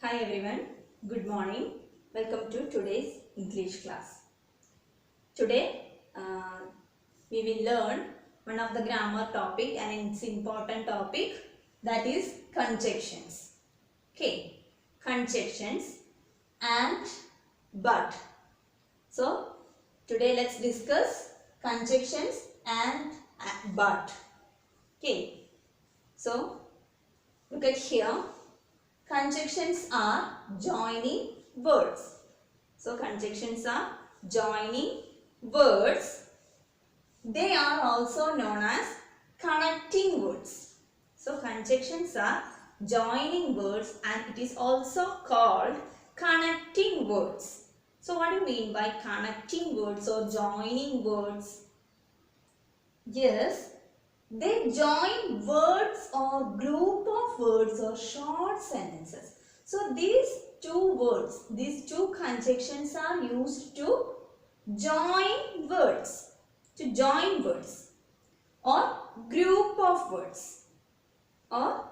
Hi everyone, good morning. Welcome to today's English class. Today we will learn one of the grammar topic and it's important topic, that is conjunctions. Okay, conjunctions and but. So today let's discuss conjunctions and but. Okay, so look at here. Conjunctions are joining words. So conjunctions are joining words. They are also known as connecting words. So conjunctions are joining words and it is also called connecting words. So what do you mean by connecting words or joining words? Yes, they join words or group of words or short sentences. So these two words, these two conjunctions are used to join words, or group of words or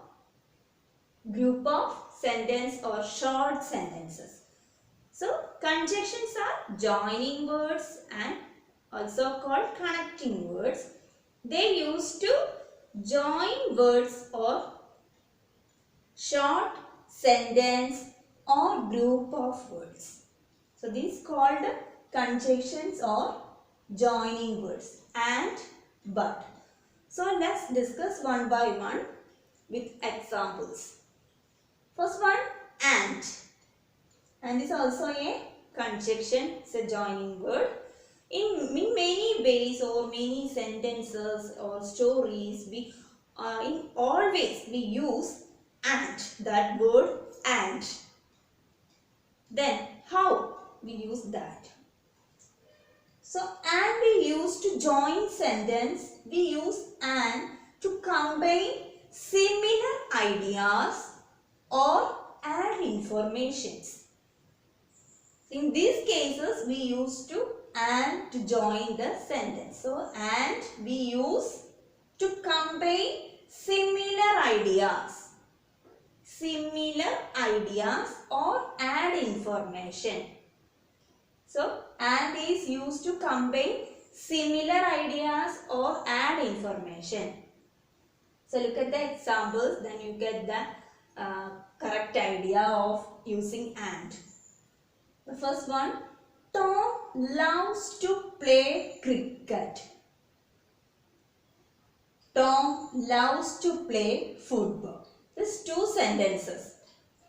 group of sentence or short sentences. So conjunctions are joining words and also called connecting words. They used to join words or short sentence or group of words. So these called conjunctions or joining words and but. So let's discuss one by one with examples. First one, and. And is also a conjunction, it's a joining word. In many ways or many sentences or stories, we in always we use and, that word and. Then how we use that? So and we use to join sentence, we use and to combine similar ideas or add informations. In these cases, we use to and to join the sentence. So, and we use to combine similar ideas or add information. So, and is used to combine similar ideas or add information. So, look at the examples, then you get the correct idea of using and. The first one, Tom loves to play cricket. Tom loves to play football. These two sentences.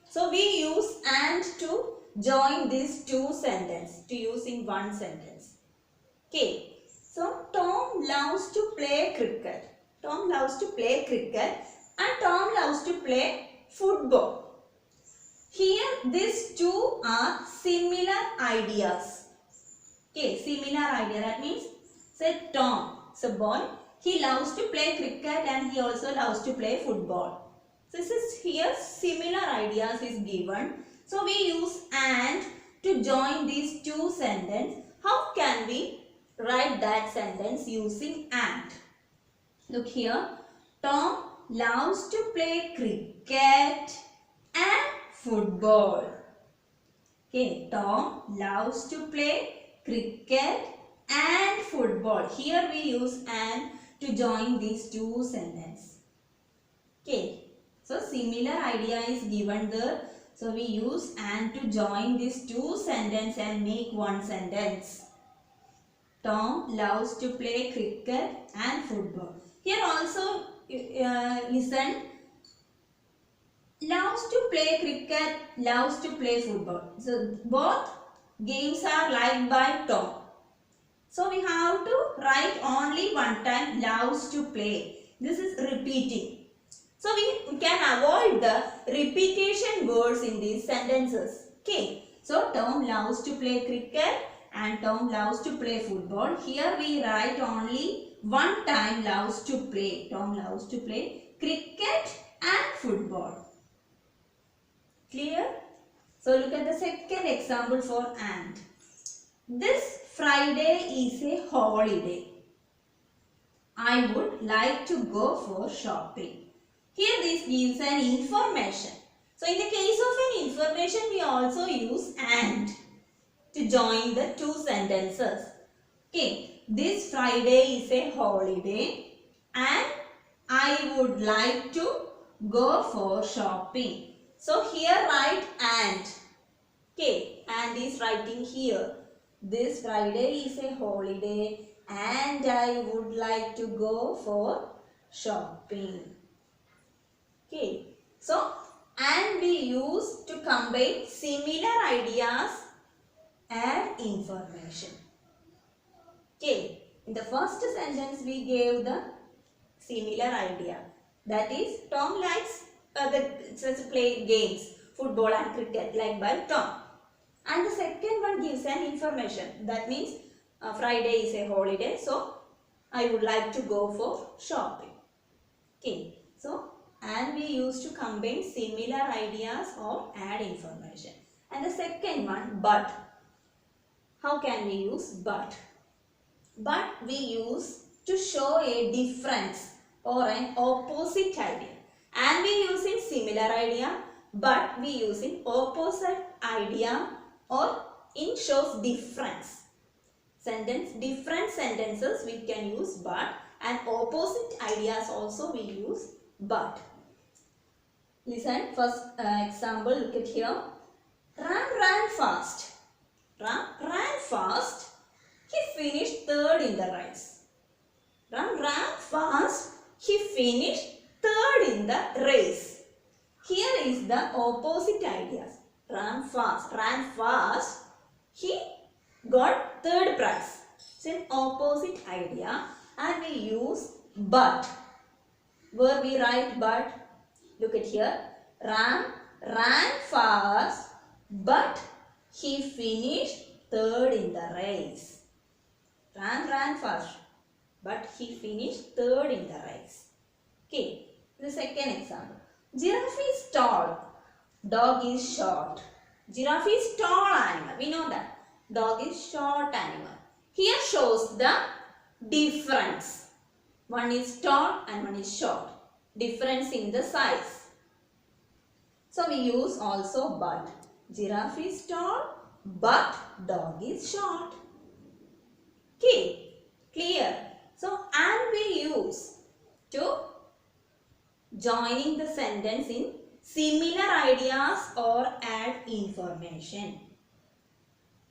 So we use and to join these two sentences to use in one sentence. Okay. So Tom loves to play cricket. Tom loves to play cricket and Tom loves to play football. Here these two are similar ideas. Okay, similar idea. That means, say Tom, so boy, he loves to play cricket and he also loves to play football. So this is here similar ideas is given. So we use and to join these two sentences. How can we write that sentence using and? Look here. Tom loves to play cricket and football. Okay, Tom loves to play cricket and football. Here we use and to join these two sentences. Okay, so similar idea is given there. So we use and to join these two sentences and make one sentence. Tom loves to play cricket and football. Here also listen. Loves to play cricket, loves to play football. So both games are liked by Tom. So we have to write only one time loves to play. This is repeating. So we can avoid the repetition words in these sentences. Okay. So Tom loves to play cricket and Tom loves to play football. Here we write only one time loves to play. Tom loves to play cricket and football. Clear? So look at the second example for and. This Friday is a holiday. I would like to go for shopping. Here this gives an information. So in the case of an information, we also use and to join the two sentences. Okay, this Friday is a holiday and I would like to go for shopping. So here write and. Okay, and is writing here. This Friday is a holiday and I would like to go for shopping. Okay, so and we use to combine similar ideas and information. Okay, in the first sentence we gave the similar idea. That is, Tom likes to play games, football and cricket like by Tom. And the second one gives an information. That means Friday is a holiday, so I would like to go for shopping. Okay, so and we used to combine similar ideas or add information. And the second one, but. How can we use but? But we use to show a difference or an opposite idea. And we use in similar idea, but we use in opposite idea or in shows difference. Different sentences we can use but, and opposite ideas also we use but. Listen, first example, look at here. Ram ran fast. Ram ran fast. He finished third in the race. Ram ran fast. He finished third in the race. Here is the opposite ideas. Ran fast. He got third prize. It's an opposite idea and we use but. Where we write but, look at here. Ram ran fast but he finished third in the race. Ram ran fast but he finished third in the race. Okay, the second example. Giraffe is tall, dog is short. Giraffe is tall animal, we know that. Dog is short animal. Here shows the difference. One is tall and one is short. Difference in the size. So we use also but. Giraffe is tall but dog is short. Okay, clear. So and we use to joining the sentence in similar ideas or add information.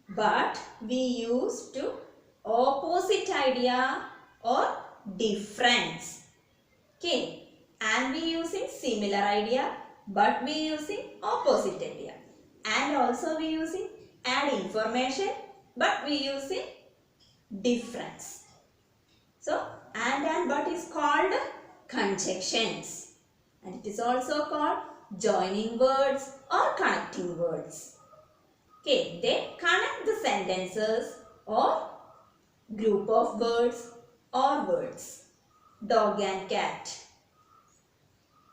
But we use to opposite idea or difference. Okay, and we using similar idea, but we using opposite idea. And also we using add information, but we using difference. So and but is called conjunctions, and it is also called joining words or connecting words. Okay, they connect the sentences or group of words or words. Dog and cat,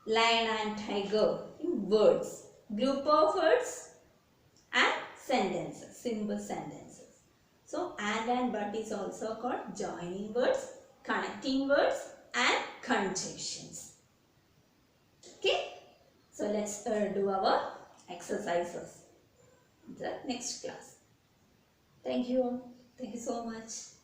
lion and tiger, in words, group of words and sentences, simple sentences. So and but is also called joining words, connecting words and conjunctions. Okay, so let's do our exercises in the next class. Thank you all. Thank you so much.